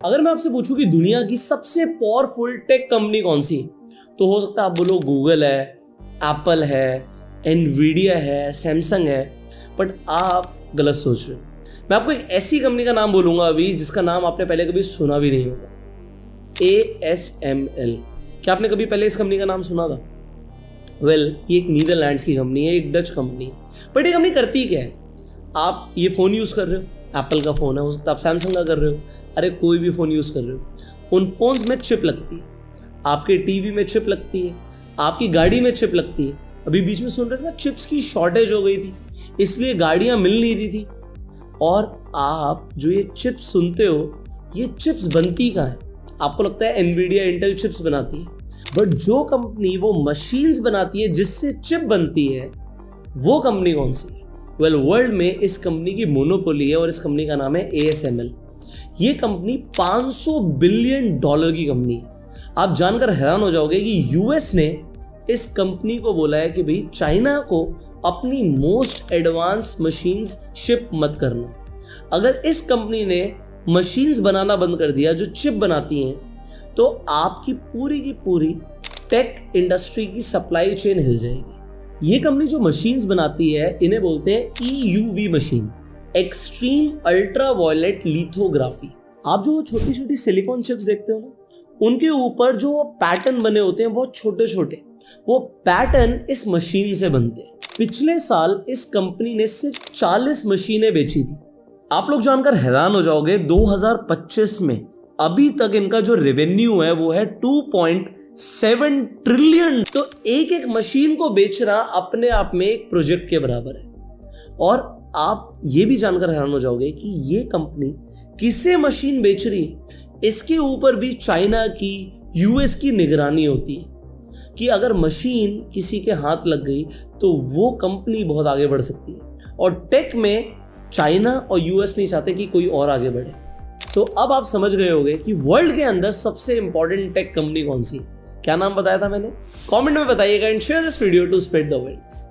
अगर मैं आपसे पूछूं कि दुनिया की सबसे पावरफुल टेक कंपनी कौन सी है, तो हो सकता है आप बोलो गूगल है, एप्पल है, एनवीडिया है, सैमसंग है, बट आप गलत सोच रहे हो। मैं आपको एक ऐसी कंपनी का नाम बोलूंगा अभी जिसका नाम आपने पहले कभी सुना भी नहीं होगा, ASML। क्या आपने कभी पहले इस कंपनी का नाम सुना था? ये एक नीदरलैंड्स की कंपनी है, एक डच कंपनी है। बट ये कंपनी करती क्या है? आप ये फ़ोन यूज़ कर रहे हो, एप्पल का फ़ोन है, हो सकता है आप सैमसंग का कर रहे हो, अरे कोई भी फ़ोन यूज़ कर रहे हो, उन फ़ोन्स में चिप लगती है, आपके टीवी में चिप लगती है, आपकी गाड़ी में चिप लगती है। अभी बीच में सुन रहे थे ना, चिप्स की शॉर्टेज हो गई थी, इसलिए गाड़ियाँ मिल नहीं रही थी। और आप जो ये चिप्स सुनते हो, ये चिप्स बनती कहाँ है? आपको लगता है एनवीडिया, इंटेल चिप्स बनाती है, बट जो कंपनी वो मशीन्स बनाती है जिससे चिप बनती है, वो कंपनी कौन सी है? वर्ल्ड में इस कंपनी की मोनोपोली है और इस कंपनी का नाम है ASML। ये कंपनी $500 बिलियन की कंपनी है। आप जानकर हैरान हो जाओगे कि यूएस ने इस कंपनी को बोला है कि भाई चाइना को अपनी मोस्ट एडवांस मशीन्स शिप मत करना। अगर इस कंपनी ने मशीन्स बनाना बंद कर दिया जो चिप बनाती हैं, तो आपकी पूरी की पूरी टेक इंडस्ट्री की सप्लाई चेन हिल जाएगी। ये कंपनी जो मशीन्स बनाती है, इन्हें बोलते हैं EUV machine, extreme ultraviolet lithography. आप जो छोटी छोटी सिलिकॉन चिप्स देखते हो ना, उनके ऊपर जो पैटर्न बने होते हैं बहुत छोटे छोटे, वो पैटर्न इस मशीन से बनते हैं। पिछले साल इस कंपनी ने सिर्फ 40 मशीनें बेची थी। आप लोग जानकर हैरान हो जाओगे, 2025 में अभी तक इनका जो रेवेन्यू है वो है 2.7 ट्रिलियन। तो एक एक मशीन को बेचना अपने आप में एक प्रोजेक्ट के बराबर है। और आप ये भी जानकर हैरान हो जाओगे कि ये कंपनी किसे मशीन बेच रही है, इसके ऊपर भी चाइना की, यूएस की निगरानी होती है कि अगर मशीन किसी के हाथ लग गई तो वो कंपनी बहुत आगे बढ़ सकती है। और टेक में चाइना और यूएस नहीं चाहते कि कोई और आगे बढ़े। तो अब आप समझ गए होंगे कि वर्ल्ड के अंदर सबसे इंपॉर्टेंट टेक कंपनी कौन सी है। क्या नाम बताया था मैंने? कमेंट में बताइएगा and share this video to spread the awareness.